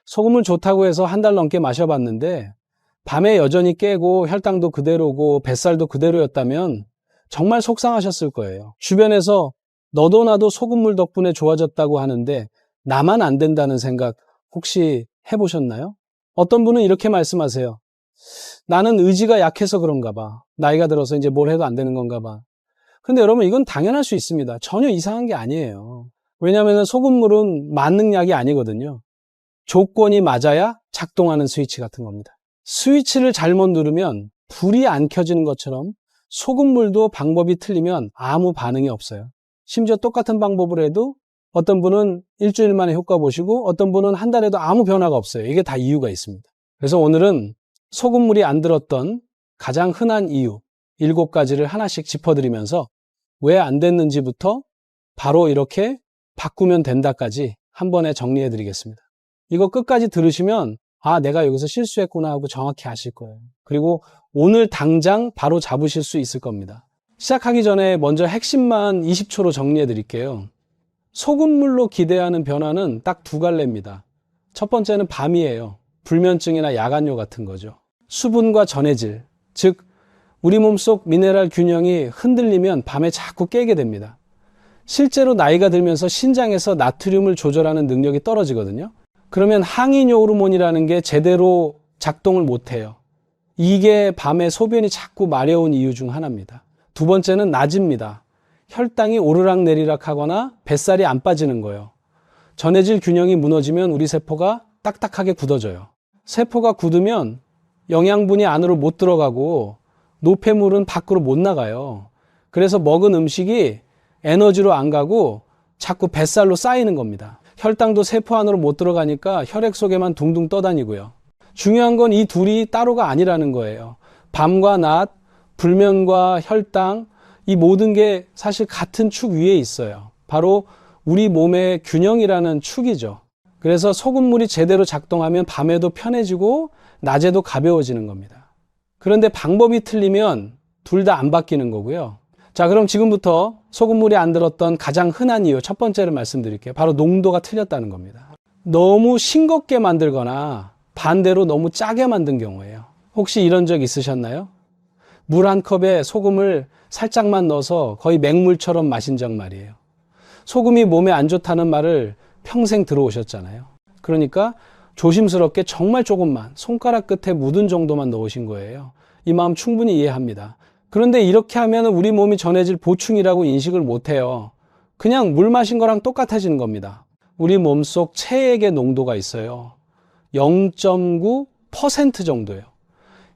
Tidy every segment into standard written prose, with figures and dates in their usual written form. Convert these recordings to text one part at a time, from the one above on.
소금을 좋다고 해서 한 달 넘게 마셔봤는데 밤에 여전히 깨고 혈당도 그대로고 뱃살도 그대로였다면 정말 속상하셨을 거예요. 주변에서 너도 나도 소금물 덕분에 좋아졌다고 하는데 나만 안 된다는 생각 혹시 해보셨나요? 어떤 분은 이렇게 말씀하세요. 나는 의지가 약해서 그런가 봐. 나이가 들어서 이제 뭘 해도 안 되는 건가 봐. 근데 여러분 이건 당연할 수 있습니다. 전혀 이상한 게 아니에요. 왜냐하면 소금물은 만능약이 아니거든요. 조건이 맞아야 작동하는 스위치 같은 겁니다. 스위치를 잘못 누르면 불이 안 켜지는 것처럼 소금물도 방법이 틀리면 아무 반응이 없어요. 심지어 똑같은 방법을 해도 어떤 분은 일주일 만에 효과 보시고 어떤 분은 한 달에도 아무 변화가 없어요. 이게 다 이유가 있습니다. 그래서 오늘은 소금물이 안 들었던 가장 흔한 이유 7가지를 하나씩 짚어드리면서 왜 안 됐는지부터 바로 이렇게 바꾸면 된다까지 한 번에 정리해 드리겠습니다. 이거 끝까지 들으시면 아, 내가 여기서 실수했구나 하고 정확히 아실 거예요. 그리고 오늘 당장 바로 잡으실 수 있을 겁니다. 시작하기 전에 먼저 핵심만 20초로 정리해 드릴게요. 소금물로 기대하는 변화는 딱 2갈래입니다. 첫 번째는 밤이에요. 불면증이나 야간요 같은 거죠. 수분과 전해질, 즉 우리 몸속 미네랄 균형이 흔들리면 밤에 자꾸 깨게 됩니다. 실제로 나이가 들면서 신장에서 나트륨을 조절하는 능력이 떨어지거든요. 그러면 항인 호르몬이라는 게 제대로 작동을 못해요. 이게 밤에 소변이 자꾸 마려운 이유 중 하나입니다. 2번째는 낮입니다. 혈당이 오르락내리락 하거나 뱃살이 안 빠지는 거예요. 전해질 균형이 무너지면 우리 세포가 딱딱하게 굳어져요. 세포가 굳으면 영양분이 안으로 못 들어가고 노폐물은 밖으로 못 나가요. 그래서 먹은 음식이 에너지로 안 가고 자꾸 뱃살로 쌓이는 겁니다. 혈당도 세포 안으로 못 들어가니까 혈액 속에만 둥둥 떠다니고요. 중요한 건 이 둘이 따로가 아니라는 거예요. 밤과 낮, 불면과 혈당, 이 모든 게 사실 같은 축 위에 있어요. 바로 우리 몸의 균형이라는 축이죠. 그래서 소금물이 제대로 작동하면 밤에도 편해지고 낮에도 가벼워지는 겁니다. 그런데 방법이 틀리면 둘 다 안 바뀌는 거고요. 자, 그럼 지금부터 소금물이 안 들었던 가장 흔한 이유 첫 번째를 말씀드릴게요. 바로 농도가 틀렸다는 겁니다. 너무 싱겁게 만들거나 반대로 너무 짜게 만든 경우예요. 혹시 이런 적 있으셨나요? 물 한 컵에 소금을 살짝만 넣어서 거의 맹물처럼 마신 적 말이에요. 소금이 몸에 안 좋다는 말을 평생 들어오셨잖아요. 그러니까 조심스럽게 정말 조금만 손가락 끝에 묻은 정도만 넣으신 거예요. 이 마음 충분히 이해합니다. 그런데 이렇게 하면 우리 몸이 전해질 보충이라고 인식을 못해요. 그냥 물 마신 거랑 똑같아지는 겁니다. 우리 몸속 체액의 농도가 있어요. 0.9% 정도예요.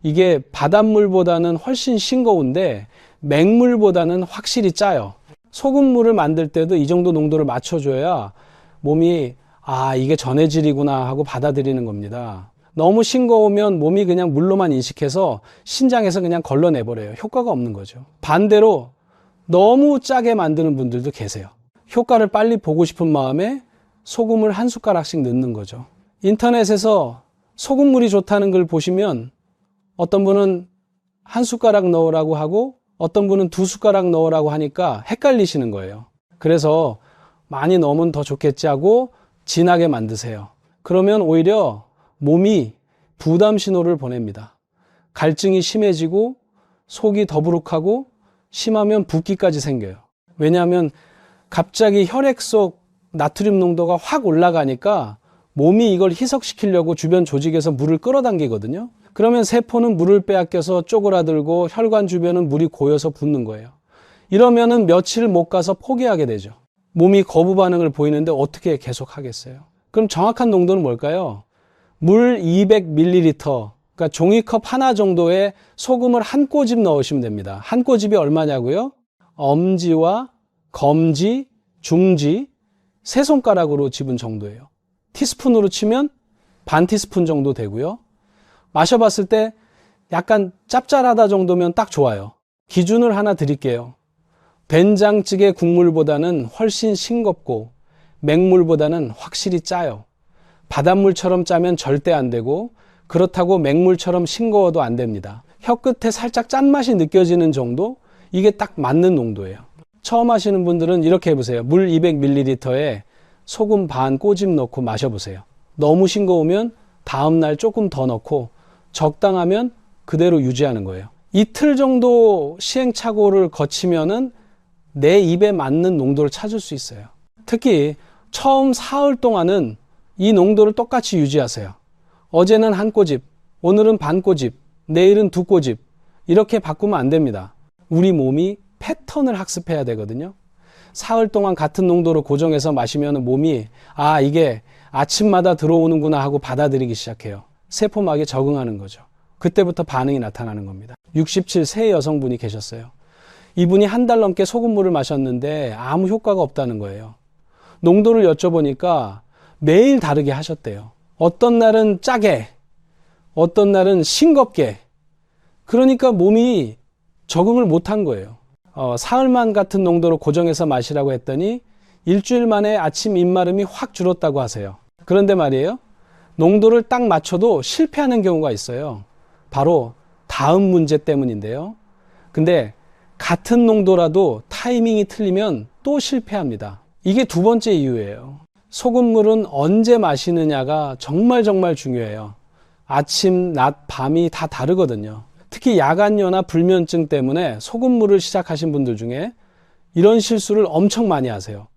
이게 바닷물보다는 훨씬 싱거운데 맹물보다는 확실히 짜요. 소금물을 만들 때도 이 정도 농도를 맞춰줘야 몸이 아, 이게 전해질이구나 하고 받아들이는 겁니다. 너무 싱거우면 몸이 그냥 물로만 인식해서 신장에서 그냥 걸러내버려요. 효과가 없는 거죠. 반대로 너무 짜게 만드는 분들도 계세요. 효과를 빨리 보고 싶은 마음에 소금을 한 숟가락씩 넣는 거죠. 인터넷에서 소금물이 좋다는 걸 보시면 어떤 분은 한 숟가락 넣으라고 하고 어떤 분은 2숟가락 넣으라고 하니까 헷갈리시는 거예요. 그래서 많이 넣으면 더 좋겠지 하고 진하게 만드세요. 그러면 오히려 몸이 부담 신호를 보냅니다. 갈증이 심해지고 속이 더부룩하고 심하면 붓기까지 생겨요. 왜냐하면 갑자기 혈액 속 나트륨 농도가 확 올라가니까 몸이 이걸 희석시키려고 주변 조직에서 물을 끌어당기거든요. 그러면 세포는 물을 빼앗겨서 쪼그라들고 혈관 주변은 물이 고여서 붓는 거예요. 이러면은 며칠 못 가서 포기하게 되죠. 몸이 거부 반응을 보이는데 어떻게 계속 하겠어요? 그럼 정확한 농도는 뭘까요? 물 200ml, 그러니까 종이컵 하나 정도의 소금을 한 꼬집 넣으시면 됩니다. 한 꼬집이 얼마냐고요? 엄지와 검지, 중지, 세 손가락으로 집은 정도예요. 티스푼으로 치면 반 티스푼 정도 되고요. 마셔봤을 때 약간 짭짤하다 정도면 딱 좋아요. 기준을 하나 드릴게요. 된장찌개 국물보다는 훨씬 싱겁고 맹물보다는 확실히 짜요. 바닷물처럼 짜면 절대 안 되고 그렇다고 맹물처럼 싱거워도 안 됩니다. 혀끝에 살짝 짠맛이 느껴지는 정도? 이게 딱 맞는 농도예요. 처음 하시는 분들은 이렇게 해보세요. 물 200ml에 소금 반 꼬집 넣고 마셔보세요. 너무 싱거우면 다음날 조금 더 넣고 적당하면 그대로 유지하는 거예요. 이틀 정도 시행착오를 거치면은 내 입에 맞는 농도를 찾을 수 있어요. 특히 처음 사흘 동안은 이 농도를 똑같이 유지하세요. 어제는 한 꼬집, 오늘은 반 꼬집, 내일은 두 꼬집 이렇게 바꾸면 안 됩니다. 우리 몸이 패턴을 학습해야 되거든요. 사흘 동안 같은 농도로 고정해서 마시면 몸이 이게 아침마다 들어오는구나 하고 받아들이기 시작해요. 세포막에 적응하는 거죠. 그때부터 반응이 나타나는 겁니다. 67세 여성분이 계셨어요. 이분이 한 달 넘게 소금물을 마셨는데 아무 효과가 없다는 거예요. 농도를 여쭤보니까 매일 다르게 하셨대요. 어떤 날은 짜게, 어떤 날은 싱겁게. 그러니까 몸이 적응을 못한 거예요. 사흘만 같은 농도로 고정해서 마시라고 했더니 일주일 만에 아침 입마름이 확 줄었다고 하세요. 그런데 말이에요. 농도를 딱 맞춰도 실패하는 경우가 있어요. 바로 다음 문제 때문인데요. 근데 같은 농도라도 타이밍이 틀리면 또 실패합니다. 이게 두 번째 이유예요. 소금물은 언제 마시느냐가 정말 중요해요. 아침, 낮, 밤이 다 다르거든요. 특히 야간염이나 불면증 때문에 소금물을 시작하신 분들 중에 이런 실수를 엄청 많이 하세요.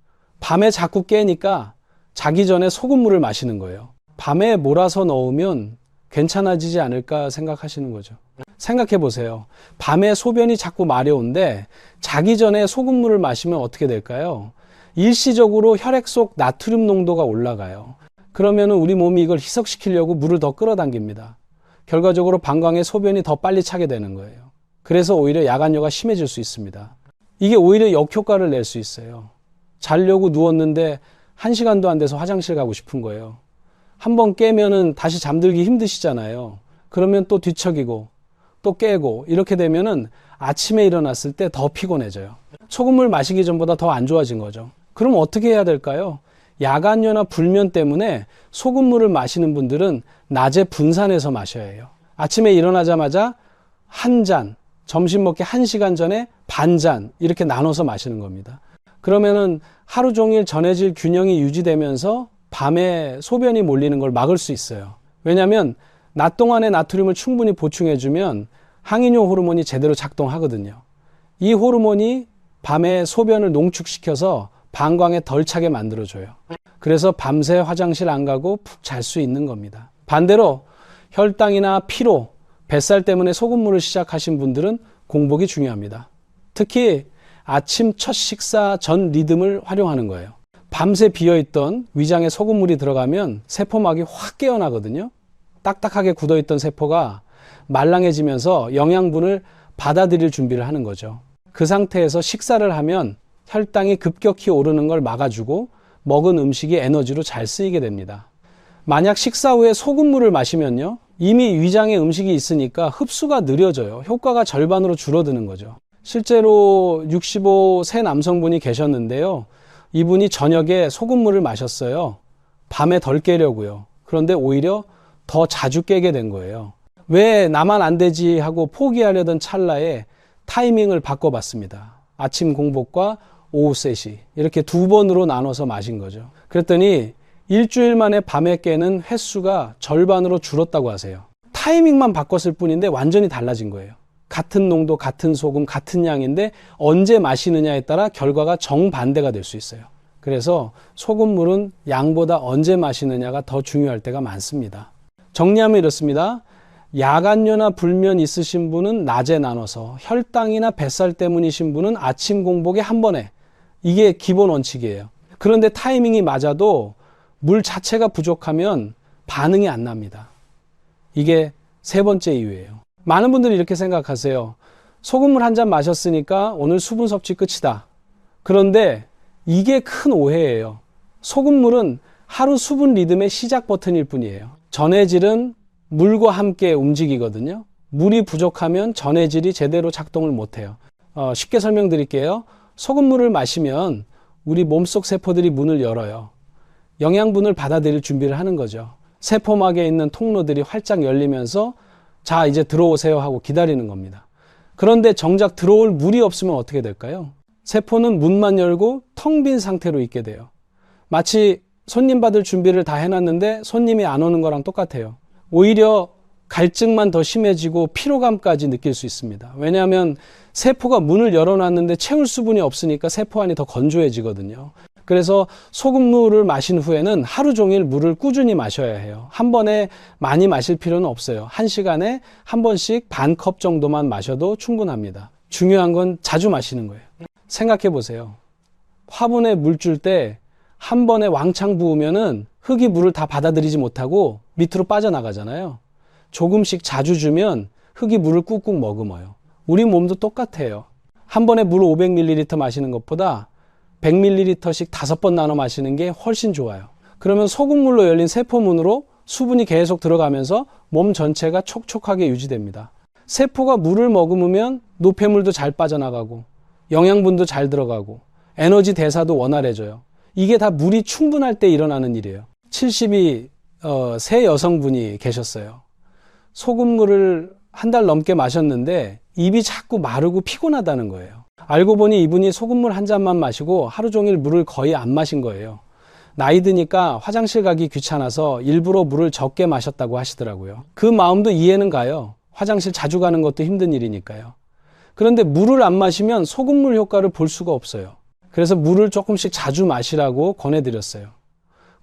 밤에 자꾸 깨니까 자기 전에 소금물을 마시는 거예요. 밤에 몰아서 넣으면 괜찮아지지 않을까 생각하시는 거죠. 생각해 보세요. 밤에 소변이 자꾸 마려운데 자기 전에 소금물을 마시면 어떻게 될까요? 일시적으로 혈액 속 나트륨 농도가 올라가요. 그러면 우리 몸이 이걸 희석시키려고 물을 더 끌어당깁니다. 결과적으로 방광에 소변이 더 빨리 차게 되는 거예요. 그래서 오히려 야간뇨가 심해질 수 있습니다. 이게 오히려 역효과를 낼 수 있어요. 자려고 누웠는데 1시간도 안 돼서 화장실 가고 싶은 거예요. 한번 깨면은 다시 잠들기 힘드시잖아요. 그러면 또 뒤척이고 또 깨고 이렇게 되면은 아침에 일어났을 때 더 피곤해져요. 소금물 마시기 전보다 더 안 좋아진 거죠. 그럼 어떻게 해야 될까요? 야간뇨나 불면 때문에 소금물을 마시는 분들은 낮에 분산해서 마셔야 해요. 아침에 일어나자마자 한 잔, 점심 먹기 1시간 전에 반 잔 이렇게 나눠서 마시는 겁니다. 그러면은 하루 종일 전해질 균형이 유지되면서 밤에 소변이 몰리는 걸 막을 수 있어요. 왜냐하면 낮 동안에 나트륨을 충분히 보충해주면 항이뇨 호르몬이 제대로 작동하거든요. 이 호르몬이 밤에 소변을 농축시켜서 방광에 덜 차게 만들어줘요. 그래서 밤새 화장실 안 가고 푹 잘 수 있는 겁니다. 반대로 혈당이나 피로, 뱃살 때문에 소금물을 시작하신 분들은 공복이 중요합니다. 특히 아침 첫 식사 전 리듬을 활용하는 거예요. 밤새 비어있던 위장에 소금물이 들어가면 세포막이 확 깨어나거든요. 딱딱하게 굳어있던 세포가 말랑해지면서 영양분을 받아들일 준비를 하는 거죠. 그 상태에서 식사를 하면 혈당이 급격히 오르는 걸 막아주고 먹은 음식이 에너지로 잘 쓰이게 됩니다. 만약 식사 후에 소금물을 마시면요, 이미 위장에 음식이 있으니까 흡수가 느려져요. 효과가 절반으로 줄어드는 거죠. 실제로 65세 남성분이 계셨는데요. 이분이 저녁에 소금물을 마셨어요. 밤에 덜 깨려고요. 그런데 오히려 더 자주 깨게 된 거예요. 왜 나만 안 되지 하고 포기하려던 찰나에 타이밍을 바꿔봤습니다. 아침 공복과 오후 세시 이렇게 두 번으로 나눠서 마신 거죠. 그랬더니 일주일 만에 밤에 깨는 횟수가 절반으로 줄었다고 하세요. 타이밍만 바꿨을 뿐인데 완전히 달라진 거예요. 같은 농도, 같은 소금, 같은 양인데 언제 마시느냐에 따라 결과가 정반대가 될 수 있어요. 그래서 소금물은 양보다 언제 마시느냐가 더 중요할 때가 많습니다. 정리하면 이렇습니다. 야간뇨나 불면 있으신 분은 낮에 나눠서, 혈당이나 뱃살 때문이신 분은 아침 공복에 한 번에, 이게 기본 원칙이에요. 그런데 타이밍이 맞아도 물 자체가 부족하면 반응이 안 납니다. 이게 세 번째 이유예요. 많은 분들이 이렇게 생각하세요. 소금물 한 잔 마셨으니까 오늘 수분 섭취 끝이다. 그런데 이게 큰 오해예요. 소금물은 하루 수분 리듬의 시작 버튼일 뿐이에요. 전해질은 물과 함께 움직이거든요. 물이 부족하면 전해질이 제대로 작동을 못해요. 쉽게 설명드릴게요. 소금물을 마시면 우리 몸속 세포들이 문을 열어요. 영양분을 받아들일 준비를 하는 거죠. 세포막에 있는 통로들이 활짝 열리면서 자, 이제 들어오세요 하고 기다리는 겁니다. 그런데 정작 들어올 물이 없으면 어떻게 될까요? 세포는 문만 열고 텅 빈 상태로 있게 돼요. 마치 손님 받을 준비를 다 해놨는데 손님이 안 오는 거랑 똑같아요. 오히려 갈증만 더 심해지고 피로감까지 느낄 수 있습니다. 왜냐하면 세포가 문을 열어놨는데 채울 수분이 없으니까 세포 안이 더 건조해지거든요. 그래서 소금물을 마신 후에는 하루 종일 물을 꾸준히 마셔야 해요. 한 번에 많이 마실 필요는 없어요. 1시간에 한 번씩 반 컵 정도만 마셔도 충분합니다. 중요한 건 자주 마시는 거예요. 생각해 보세요. 화분에 물 줄 때 한 번에 왕창 부으면은 흙이 물을 다 받아들이지 못하고 밑으로 빠져나가잖아요. 조금씩 자주 주면 흙이 물을 꾹꾹 머금어요. 우리 몸도 똑같아요. 한 번에 물 500ml 마시는 것보다 100ml씩 5번 나눠 마시는 게 훨씬 좋아요. 그러면 소금물로 열린 세포문으로 수분이 계속 들어가면서 몸 전체가 촉촉하게 유지됩니다. 세포가 물을 머금으면 노폐물도 잘 빠져나가고 영양분도 잘 들어가고 에너지 대사도 원활해져요. 이게 다 물이 충분할 때 일어나는 일이에요. 70이 세 여성분이 계셨어요. 소금물을 한 달 넘게 마셨는데 입이 자꾸 마르고 피곤하다는 거예요. 알고 보니 이분이 소금물 한 잔만 마시고 하루 종일 물을 거의 안 마신 거예요. 나이 드니까 화장실 가기 귀찮아서 일부러 물을 적게 마셨다고 하시더라고요. 그 마음도 이해는 가요. 화장실 자주 가는 것도 힘든 일이니까요. 그런데 물을 안 마시면 소금물 효과를 볼 수가 없어요. 그래서 물을 조금씩 자주 마시라고 권해드렸어요.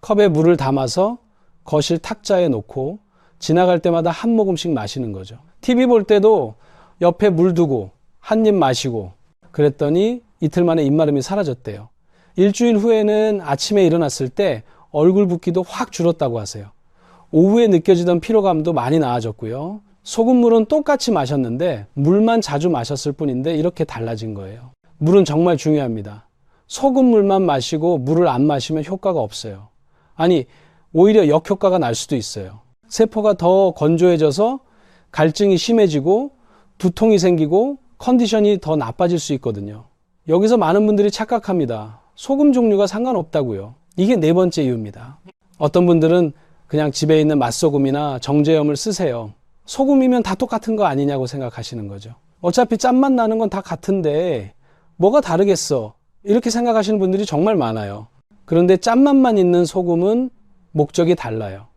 컵에 물을 담아서 거실 탁자에 놓고 지나갈 때마다 한 모금씩 마시는 거죠. TV 볼 때도 옆에 물 두고 한 입 마시고 그랬더니 이틀 만에 입마름이 사라졌대요. 일주일 후에는 아침에 일어났을 때 얼굴 붓기도 확 줄었다고 하세요. 오후에 느껴지던 피로감도 많이 나아졌고요. 소금물은 똑같이 마셨는데 물만 자주 마셨을 뿐인데 이렇게 달라진 거예요. 물은 정말 중요합니다. 소금물만 마시고 물을 안 마시면 효과가 없어요. 아니, 오히려 역효과가 날 수도 있어요. 세포가 더 건조해져서 갈증이 심해지고 두통이 생기고 컨디션이 더 나빠질 수 있거든요. 여기서 많은 분들이 착각합니다. 소금 종류가 상관없다고요. 이게 네 번째 이유입니다. 어떤 분들은 그냥 집에 있는 맛소금이나 정제염을 쓰세요. 소금이면 다 똑같은 거 아니냐고 생각하시는 거죠. 어차피 짠맛 나는 건 다 같은데 뭐가 다르겠어? 이렇게 생각하시는 분들이 정말 많아요. 그런데 짠맛만 있는 소금은 목적이 달라요.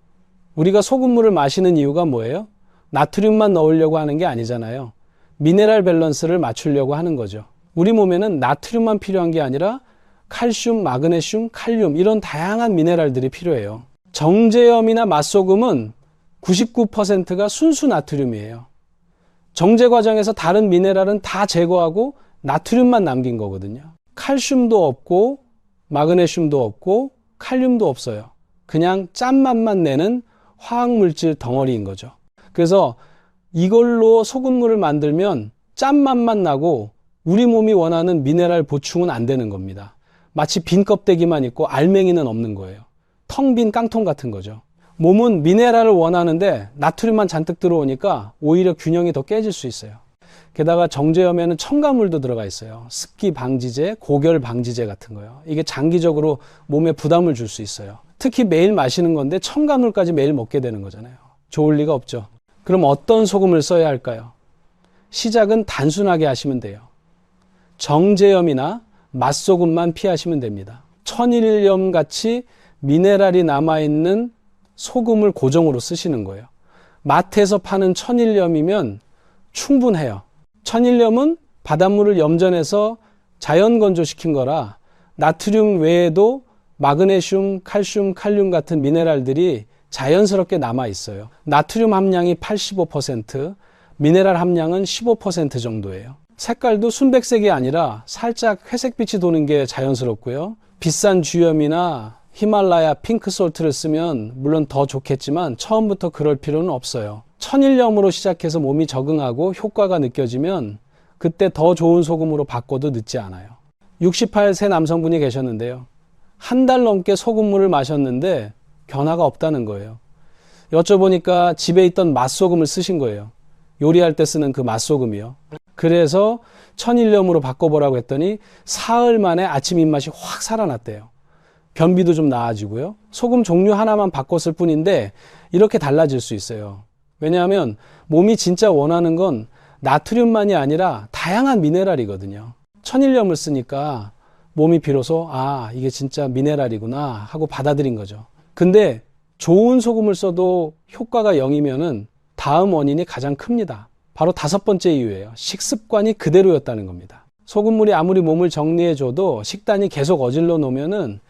우리가 소금물을 마시는 이유가 뭐예요? 나트륨만 넣으려고 하는 게 아니잖아요. 미네랄 밸런스를 맞추려고 하는 거죠. 우리 몸에는 나트륨만 필요한 게 아니라 칼슘, 마그네슘, 칼륨 이런 다양한 미네랄들이 필요해요. 정제염이나 맛소금은 99%가 순수 나트륨이에요. 정제 과정에서 다른 미네랄은 다 제거하고 나트륨만 남긴 거거든요. 칼슘도 없고 마그네슘도 없고 칼륨도 없어요. 그냥 짠맛만 내는 화학물질 덩어리인 거죠. 그래서 이걸로 소금물을 만들면 짠맛만 나고 우리 몸이 원하는 미네랄 보충은 안 되는 겁니다. 마치 빈 껍데기만 있고 알맹이는 없는 거예요. 텅 빈 깡통 같은 거죠. 몸은 미네랄을 원하는데 나트륨만 잔뜩 들어오니까 오히려 균형이 더 깨질 수 있어요. 게다가 정제염에는 첨가물도 들어가 있어요. 습기 방지제, 고결 방지제 같은 거요. 이게 장기적으로 몸에 부담을 줄 수 있어요. 특히 매일 마시는 건데 첨가물까지 매일 먹게 되는 거잖아요. 좋을 리가 없죠. 그럼 어떤 소금을 써야 할까요? 시작은 단순하게 하시면 돼요. 정제염이나 맛소금만 피하시면 됩니다. 천일염 같이 미네랄이 남아있는 소금을 고정으로 쓰시는 거예요. 마트에서 파는 천일염이면 충분해요. 천일염은 바닷물을 염전해서 자연 건조시킨 거라 나트륨 외에도 마그네슘, 칼슘, 칼륨 같은 미네랄들이 자연스럽게 남아 있어요. 나트륨 함량이 85%, 미네랄 함량은 15% 정도예요. 색깔도 순백색이 아니라 살짝 회색빛이 도는 게 자연스럽고요. 비싼 주염이나 히말라야 핑크솔트를 쓰면 물론 더 좋겠지만 처음부터 그럴 필요는 없어요. 천일염으로 시작해서 몸이 적응하고 효과가 느껴지면 그때 더 좋은 소금으로 바꿔도 늦지 않아요. 68세 남성분이 계셨는데요. 한 달 넘게 소금물을 마셨는데 변화가 없다는 거예요. 여쭤보니까 집에 있던 맛소금을 쓰신 거예요. 요리할 때 쓰는 그 맛소금이요. 그래서 천일염으로 바꿔보라고 했더니 사흘 만에 아침 입맛이 확 살아났대요. 변비도 좀 나아지고요. 소금 종류 하나만 바꿨을 뿐인데 이렇게 달라질 수 있어요. 왜냐하면 몸이 진짜 원하는 건 나트륨만이 아니라 다양한 미네랄이거든요. 천일염을 쓰니까 몸이 비로소 이게 진짜 미네랄이구나 하고 받아들인 거죠. 근데 좋은 소금을 써도 효과가 0이면은 다음 원인이 가장 큽니다. 바로 5번째 이유예요. 식습관이 그대로였다는 겁니다. 소금물이 아무리 몸을 정리해줘도 식단이 계속 어질러 놓으면은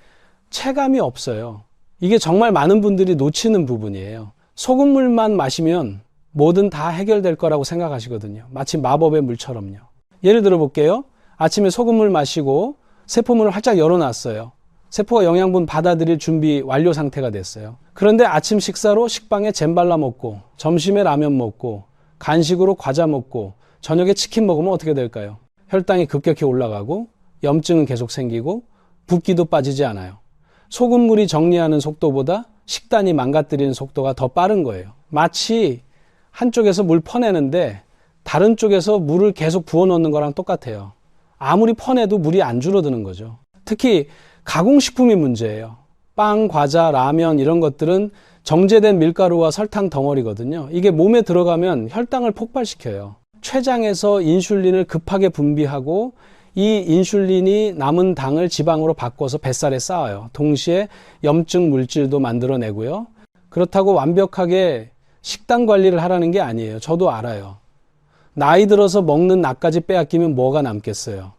체감이 없어요. 이게 정말 많은 분들이 놓치는 부분이에요. 소금물만 마시면 뭐든 다 해결될 거라고 생각하시거든요. 마치 마법의 물처럼요. 예를 들어 볼게요. 아침에 소금물 마시고 세포문을 활짝 열어놨어요. 세포가 영양분 받아들일 준비 완료 상태가 됐어요. 그런데 아침 식사로 식빵에 잼 발라 먹고, 점심에 라면 먹고, 간식으로 과자 먹고, 저녁에 치킨 먹으면 어떻게 될까요? 혈당이 급격히 올라가고 염증은 계속 생기고 붓기도 빠지지 않아요. 소금물이 정리하는 속도보다 식단이 망가뜨리는 속도가 더 빠른 거예요. 마치 한쪽에서 물 퍼내는데 다른 쪽에서 물을 계속 부어넣는 거랑 똑같아요. 아무리 퍼내도 물이 안 줄어드는 거죠. 특히 가공식품이 문제예요. 빵, 과자, 라면 이런 것들은 정제된 밀가루와 설탕 덩어리거든요. 이게 몸에 들어가면 혈당을 폭발시켜요. 췌장에서 인슐린을 급하게 분비하고 이 인슐린이 남은 당을 지방으로 바꿔서 뱃살에 쌓아요. 동시에 염증 물질도 만들어내고요. 그렇다고 완벽하게 식단 관리를 하라는 게 아니에요. 저도 알아요. 나이 들어서 먹는 낮까지 빼앗기면 뭐가 남겠어요.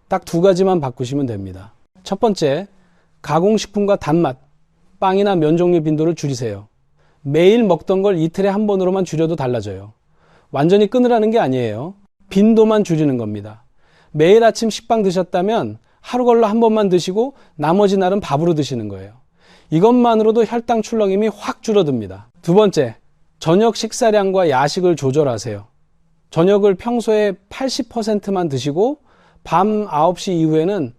딱 2가지만 바꾸시면 됩니다. 첫 번째, 가공식품과 단맛, 빵이나 면 종류 빈도를 줄이세요. 매일 먹던 걸 이틀에 한 번으로만 줄여도 달라져요. 완전히 끊으라는 게 아니에요. 빈도만 줄이는 겁니다. 매일 아침 식빵 드셨다면 하루 걸러 한 번만 드시고 나머지 날은 밥으로 드시는 거예요. 이것만으로도 혈당 출렁임이 확 줄어듭니다. 두 번째, 저녁 식사량과 야식을 조절하세요. 저녁을 평소에 80%만 드시고 밤 9시 이후에는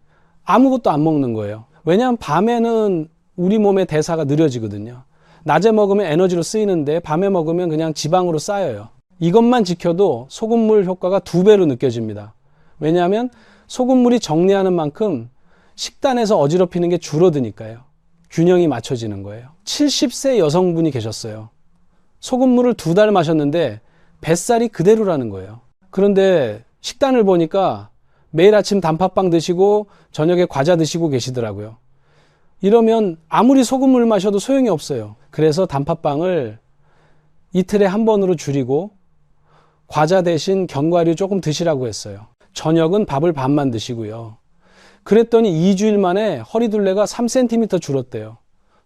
아무것도 안 먹는 거예요. 왜냐하면 밤에는 우리 몸의 대사가 느려지거든요. 낮에 먹으면 에너지로 쓰이는데 밤에 먹으면 그냥 지방으로 쌓여요. 이것만 지켜도 소금물 효과가 2배로 느껴집니다. 왜냐하면 소금물이 정리하는 만큼 식단에서 어지럽히는 게 줄어드니까요. 균형이 맞춰지는 거예요. 70세 여성분이 계셨어요. 소금물을 2달 마셨는데 뱃살이 그대로라는 거예요. 그런데 식단을 보니까 매일 아침 단팥빵 드시고 저녁에 과자 드시고 계시더라고요. 이러면 아무리 소금물 마셔도 소용이 없어요. 그래서 단팥빵을 이틀에 한 번으로 줄이고 과자 대신 견과류 조금 드시라고 했어요. 저녁은 밥을 반만 드시고요. 그랬더니 2주일 만에 허리둘레가 3cm 줄었대요.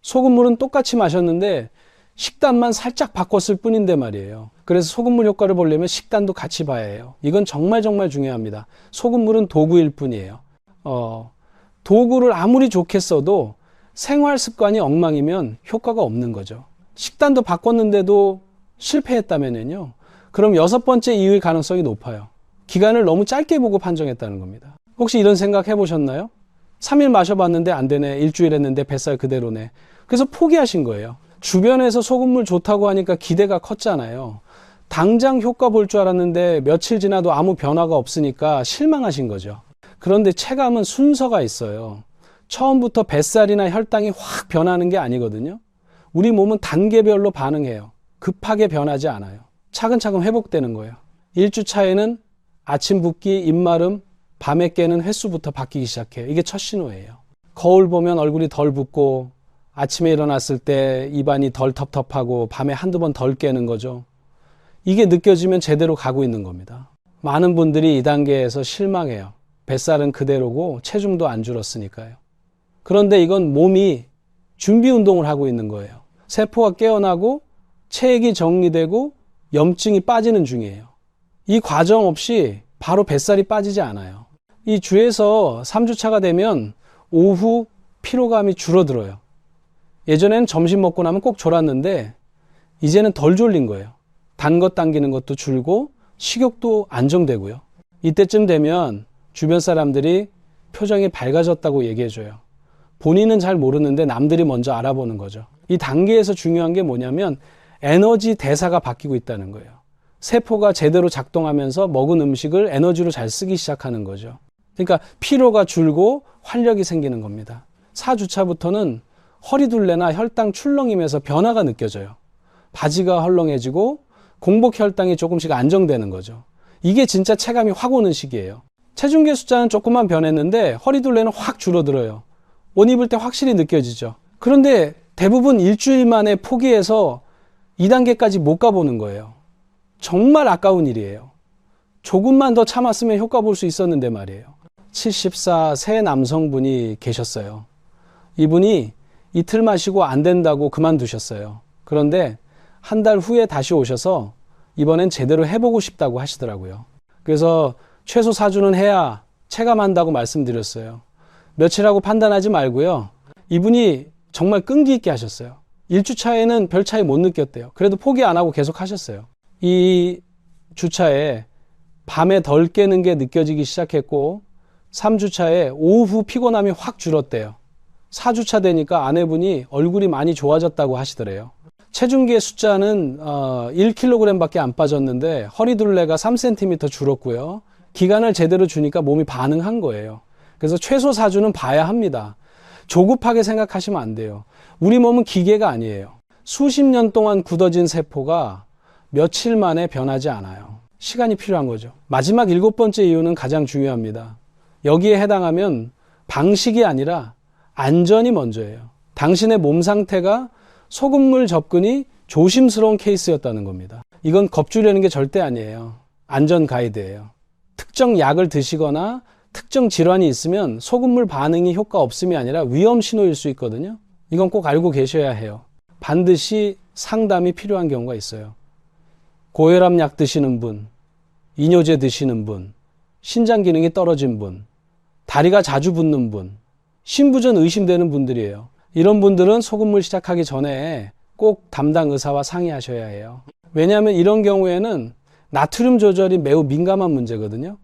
소금물은 똑같이 마셨는데 식단만 살짝 바꿨을 뿐인데 말이에요. 그래서 소금물 효과를 보려면 식단도 같이 봐야 해요. 이건 정말 중요합니다. 소금물은 도구일 뿐이에요. 도구를 아무리 좋게 써도 생활 습관이 엉망이면 효과가 없는 거죠. 식단도 바꿨는데도 실패했다면요. 그럼 6번째 이유의 가능성이 높아요. 기간을 너무 짧게 보고 판정했다는 겁니다. 혹시 이런 생각 해보셨나요? 3일 마셔봤는데 안 되네. 일주일 했는데 뱃살 그대로네. 그래서 포기하신 거예요. 주변에서 소금물 좋다고 하니까 기대가 컸잖아요. 당장 효과 볼 줄 알았는데 며칠 지나도 아무 변화가 없으니까 실망하신 거죠. 그런데 체감은 순서가 있어요. 처음부터 뱃살이나 혈당이 확 변하는 게 아니거든요. 우리 몸은 단계별로 반응해요. 급하게 변하지 않아요. 차근차근 회복되는 거예요. 1주 차에는 아침 붓기, 입마름, 밤에 깨는 횟수부터 바뀌기 시작해요. 이게 첫 신호예요. 거울 보면 얼굴이 덜 붓고 아침에 일어났을 때 입안이 덜 텁텁하고 밤에 한두 번 덜 깨는 거죠. 이게 느껴지면 제대로 가고 있는 겁니다. 많은 분들이 이 단계에서 실망해요. 뱃살은 그대로고 체중도 안 줄었으니까요. 그런데 이건 몸이 준비 운동을 하고 있는 거예요. 세포가 깨어나고 체액이 정리되고 염증이 빠지는 중이에요. 이 과정 없이 바로 뱃살이 빠지지 않아요. 이 주에서 3주차가 되면 오후 피로감이 줄어들어요. 예전에는 점심 먹고 나면 꼭 졸았는데 이제는 덜 졸린 거예요. 단 것 당기는 것도 줄고 식욕도 안정되고요. 이때쯤 되면 주변 사람들이 표정이 밝아졌다고 얘기해줘요. 본인은 잘 모르는데 남들이 먼저 알아보는 거죠. 이 단계에서 중요한 게 뭐냐면 에너지 대사가 바뀌고 있다는 거예요. 세포가 제대로 작동하면서 먹은 음식을 에너지로 잘 쓰기 시작하는 거죠. 그러니까 피로가 줄고 활력이 생기는 겁니다. 4주차부터는 허리둘레나 혈당 출렁임에서 변화가 느껴져요. 바지가 헐렁해지고 공복 혈당이 조금씩 안정되는 거죠. 이게 진짜 체감이 확 오는 시기예요. 체중계 숫자는 조금만 변했는데 허리둘레는 확 줄어들어요. 옷 입을 때 확실히 느껴지죠. 그런데 대부분 일주일 만에 포기해서 2단계까지 못 가보는 거예요. 정말 아까운 일이에요. 조금만 더 참았으면 효과 볼 수 있었는데 말이에요. 74 세 남성분이 계셨어요. 이분이 이틀 마시고 안 된다고 그만두셨어요. 그런데 한 달 후에 다시 오셔서 이번엔 제대로 해보고 싶다고 하시더라고요. 그래서 최소 4주는 해야 체감한다고 말씀드렸어요. 며칠하고 판단하지 말고요. 이분이 정말 끈기 있게 하셨어요. 1주차에는 별 차이 못 느꼈대요. 그래도 포기 안 하고 계속 하셨어요. 이 주차에 밤에 덜 깨는 게 느껴지기 시작했고 3주차에 오후 피곤함이 확 줄었대요. 4주차 되니까 아내분이 얼굴이 많이 좋아졌다고 하시더래요. 체중계 숫자는 1kg 밖에 안 빠졌는데 허리둘레가 3cm 줄었고요. 기간을 제대로 주니까 몸이 반응한 거예요. 그래서 최소 4주는 봐야 합니다. 조급하게 생각하시면 안 돼요. 우리 몸은 기계가 아니에요. 수십 년 동안 굳어진 세포가 며칠 만에 변하지 않아요. 시간이 필요한 거죠. 마지막 7번째 이유는 가장 중요합니다. 여기에 해당하면 방식이 아니라 안전이 먼저예요. 당신의 몸 상태가 소금물 접근이 조심스러운 케이스였다는 겁니다. 이건 겁주려는 게 절대 아니에요. 안전 가이드예요. 특정 약을 드시거나 특정 질환이 있으면 소금물 반응이 효과 없음이 아니라 위험 신호일 수 있거든요. 이건 꼭 알고 계셔야 해요. 반드시 상담이 필요한 경우가 있어요. 고혈압 약 드시는 분, 이뇨제 드시는 분, 신장 기능이 떨어진 분, 다리가 자주 붓는 분, 신부전 의심되는 분들이에요. 이런 분들은 소금물 시작하기 전에 꼭 담당 의사와 상의하셔야 해요. 왜냐하면 이런 경우에는 나트륨 조절이 매우 민감한 문제거든요.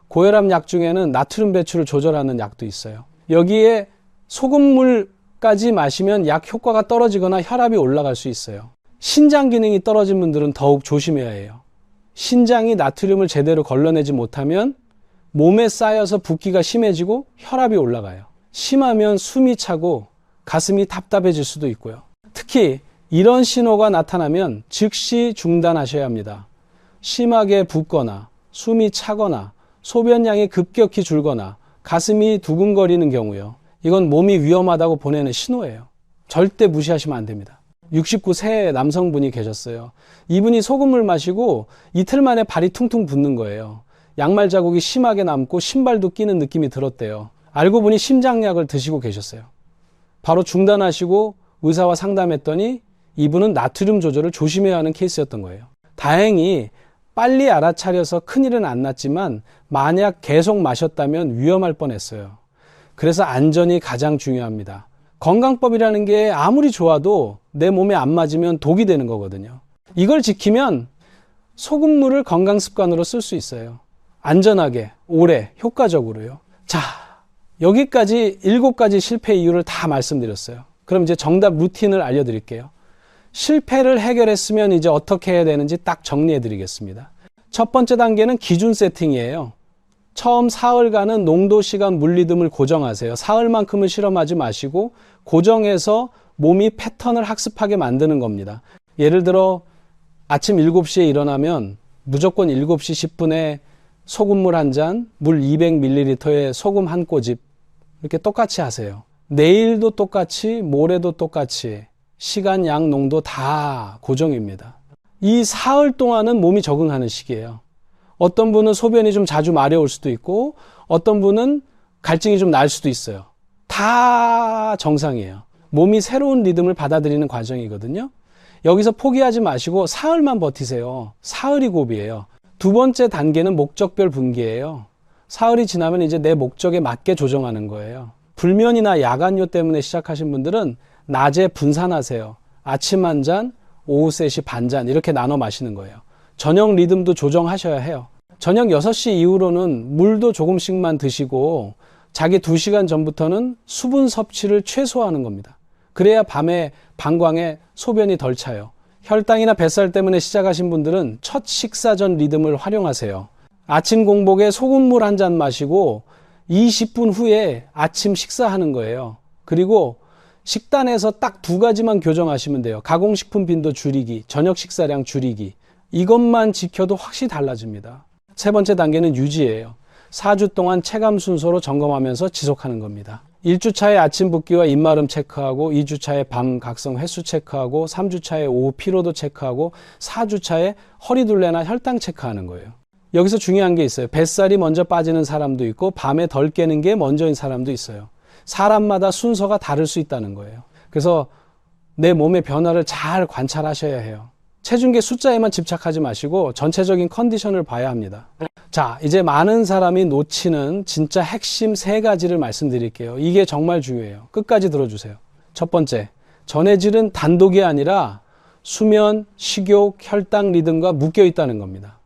고혈압 약 중에는 나트륨 배출을 조절하는 약도 있어요. 여기에 소금물까지 마시면 약 효과가 떨어지거나 혈압이 올라갈 수 있어요. 신장 기능이 떨어진 분들은 더욱 조심해야 해요. 신장이 나트륨을 제대로 걸러내지 못하면 몸에 쌓여서 붓기가 심해지고 혈압이 올라가요. 심하면 숨이 차고 가슴이 답답해질 수도 있고요. 특히 이런 신호가 나타나면 즉시 중단하셔야 합니다. 심하게 붓거나 숨이 차거나 소변량이 급격히 줄거나 가슴이 두근거리는 경우요. 이건 몸이 위험하다고 보내는 신호예요. 절대 무시하시면 안 됩니다. 69세 남성분이 계셨어요. 이분이 소금물 마시고 이틀 만에 발이 퉁퉁 붓는 거예요. 양말 자국이 심하게 남고 신발도 끼는 느낌이 들었대요. 알고 보니 심장약을 드시고 계셨어요. 바로 중단하시고 의사와 상담했더니 이분은 나트륨 조절을 조심해야 하는 케이스였던 거예요. 다행히 빨리 알아차려서 큰일은 안 났지만 만약 계속 마셨다면 위험할 뻔했어요. 그래서 안전이 가장 중요합니다. 건강법이라는 게 아무리 좋아도 내 몸에 안 맞으면 독이 되는 거거든요. 이걸 지키면 소금물을 건강 습관으로 쓸 수 있어요. 안전하게, 오래, 효과적으로요. 자, 여기까지 7가지 실패 이유를 다 말씀드렸어요. 그럼 이제 정답 루틴을 알려드릴게요. 실패를 해결했으면 이제 어떻게 해야 되는지 딱 정리해 드리겠습니다. 첫 번째 단계는 기준 세팅이에요. 처음 사흘간은 농도, 시간, 물 리듬을 고정하세요. 사흘만큼은 실험하지 마시고 고정해서 몸이 패턴을 학습하게 만드는 겁니다. 예를 들어 아침 7시에 일어나면 무조건 7시 10분에 소금물 한 잔, 물 200ml에 소금 한 꼬집 이렇게 똑같이 하세요. 내일도 똑같이, 모레도 똑같이 시간, 양, 농도 다 고정입니다. 이 사흘 동안은 몸이 적응하는 시기예요. 어떤 분은 소변이 좀 자주 마려울 수도 있고 어떤 분은 갈증이 좀 날 수도 있어요. 다 정상이에요. 몸이 새로운 리듬을 받아들이는 과정이거든요. 여기서 포기하지 마시고 사흘만 버티세요. 사흘이 고비예요. 두 번째 단계는 목적별 분기예요. 사흘이 지나면 이제 내 목적에 맞게 조정하는 거예요. 불면이나 야간요 때문에 시작하신 분들은 낮에 분산하세요. 아침 한 잔, 오후 3시 반 잔 이렇게 나눠 마시는 거예요. 저녁 리듬도 조정하셔야 해요. 저녁 6시 이후로는 물도 조금씩만 드시고 자기 2시간 전부터는 수분 섭취를 최소화하는 겁니다. 그래야 밤에 방광에 소변이 덜 차요. 혈당이나 뱃살 때문에 시작하신 분들은 첫 식사 전 리듬을 활용하세요. 아침 공복에 소금물 한 잔 마시고 20분 후에 아침 식사하는 거예요. 그리고 식단에서 딱 2가지만 교정하시면 돼요. 가공식품 빈도 줄이기, 저녁 식사량 줄이기. 이것만 지켜도 확실히 달라집니다. 세 번째 단계는 유지예요. 4주 동안 체감 순서로 점검하면서 지속하는 겁니다. 1주차에 아침 붓기와 입마름 체크하고, 2주차에 밤 각성 횟수 체크하고, 3주차에 오후 피로도 체크하고, 4주차에 허리둘레나 혈당 체크하는 거예요. 여기서 중요한 게 있어요. 뱃살이 먼저 빠지는 사람도 있고 밤에 덜 깨는 게 먼저인 사람도 있어요. 사람마다 순서가 다를 수 있다는 거예요. 그래서 내 몸의 변화를 잘 관찰하셔야 해요. 체중계 숫자에만 집착하지 마시고 전체적인 컨디션을 봐야 합니다. 자, 이제 많은 사람이 놓치는 진짜 핵심 3가지를 말씀드릴게요. 이게 정말 중요해요. 끝까지 들어주세요. 첫 번째, 전해질은 단독이 아니라 수면, 식욕, 혈당 리듬과 묶여 있다는 겁니다.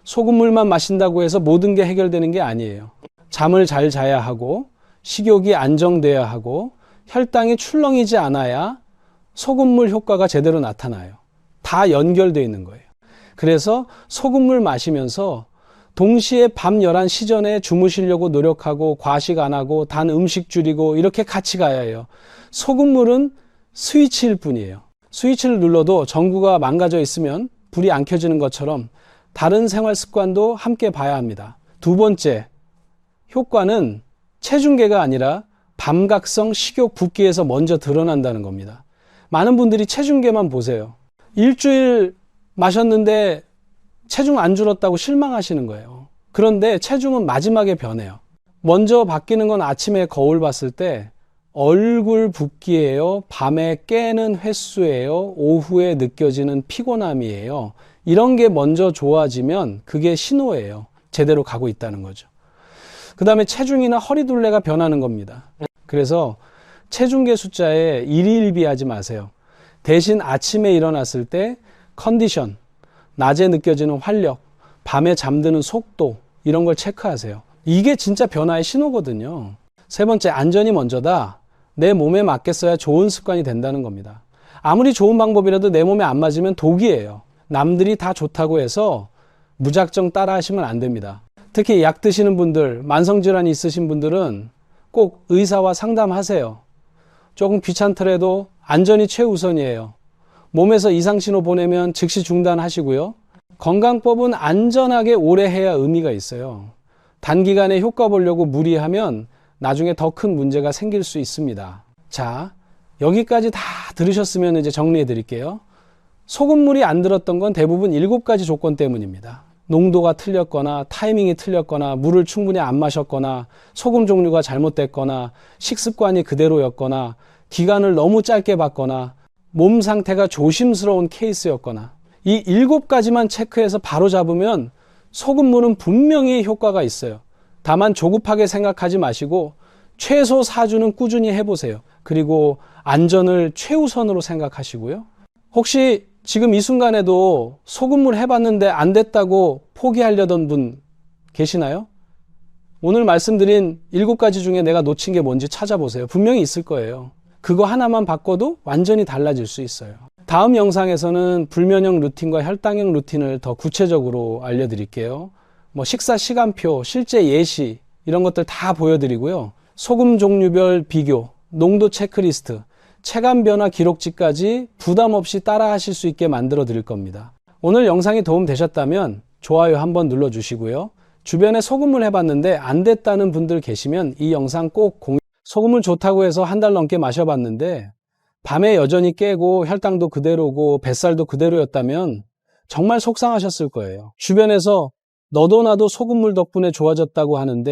소금물만 마신다고 해서 모든 게 해결되는 게 아니에요. 잠을 잘 자야 하고, 식욕이 안정돼야 하고, 혈당이 출렁이지 않아야 소금물 효과가 제대로 나타나요. 다 연결되어 있는 거예요. 그래서 소금물 마시면서 동시에 밤 11시 전에 주무시려고 노력하고, 과식 안 하고, 단 음식 줄이고 이렇게 같이 가야 해요. 소금물은 스위치일 뿐이에요. 스위치를 눌러도 전구가 망가져 있으면 불이 안 켜지는 것처럼 다른 생활 습관도 함께 봐야 합니다. 두 번째, 효과는 체중계가 아니라 밤각성 식욕 붓기에서 먼저 드러난다는 겁니다. 많은 분들이 체중계만 보세요. 일주일 마셨는데 체중 안 줄었다고 실망하시는 거예요. 그런데 체중은 마지막에 변해요. 먼저 바뀌는 건 아침에 거울 봤을 때 얼굴 붓기예요, 밤에 깨는 횟수예요, 오후에 느껴지는 피곤함이에요. 이런 게 먼저 좋아지면 그게 신호예요. 제대로 가고 있다는 거죠. 그 다음에 체중이나 허리둘레가 변하는 겁니다. 그래서 체중계 숫자에 일희일비하지 마세요. 대신 아침에 일어났을 때 컨디션, 낮에 느껴지는 활력, 밤에 잠드는 속도 이런 걸 체크하세요. 이게 진짜 변화의 신호거든요. 세 번째, 안전이 먼저다. 내 몸에 맞게 써야 좋은 습관이 된다는 겁니다. 아무리 좋은 방법이라도 내 몸에 안 맞으면 독이에요. 남들이 다 좋다고 해서 무작정 따라 하시면 안 됩니다. 특히 약 드시는 분들, 만성질환이 있으신 분들은 꼭 의사와 상담하세요. 조금 귀찮더라도 안전이 최우선이에요. 몸에서 이상신호 보내면 즉시 중단하시고요. 건강법은 안전하게 오래 해야 의미가 있어요. 단기간에 효과 보려고 무리하면 나중에 더 큰 문제가 생길 수 있습니다. 자, 여기까지 다 들으셨으면 이제 정리해 드릴게요. 소금물이 안 들었던 건 대부분 7가지 조건 때문입니다. 농도가 틀렸거나 타이밍이 틀렸거나 물을 충분히 안 마셨거나 소금 종류가 잘못됐거나 식습관이 그대로였거나 기간을 너무 짧게 봤거나 몸 상태가 조심스러운 케이스였거나 이 7가지만 체크해서 바로 잡으면 소금물은 분명히 효과가 있어요. 다만 조급하게 생각하지 마시고 최소 4주는 꾸준히 해보세요. 그리고 안전을 최우선으로 생각하시고요. 혹시 지금 이 순간에도 소금물 해봤는데 안 됐다고 포기하려던 분 계시나요? 오늘 말씀드린 7가지 중에 내가 놓친 게 뭔지 찾아보세요. 분명히 있을 거예요. 그거 하나만 바꿔도 완전히 달라질 수 있어요. 다음 영상에서는 불면형 루틴과 혈당형 루틴을 더 구체적으로 알려드릴게요. 식사 시간표, 실제 예시 이런 것들 다 보여드리고요. 소금 종류별 비교, 농도 체크리스트, 체감 변화 기록지까지 부담 없이 따라 하실 수 있게 만들어 드릴 겁니다. 오늘 영상이 도움 되셨다면 좋아요 한번 눌러주시고요. 주변에 소금물 해봤는데 안 됐다는 분들 계시면 이 영상 꼭 소금물 좋다고 해서 1달 넘게 마셔봤는데 밤에 여전히 깨고 혈당도 그대로고 뱃살도 그대로였다면 정말 속상하셨을 거예요. 주변에서 너도 나도 소금물 덕분에 좋아졌다고 하는데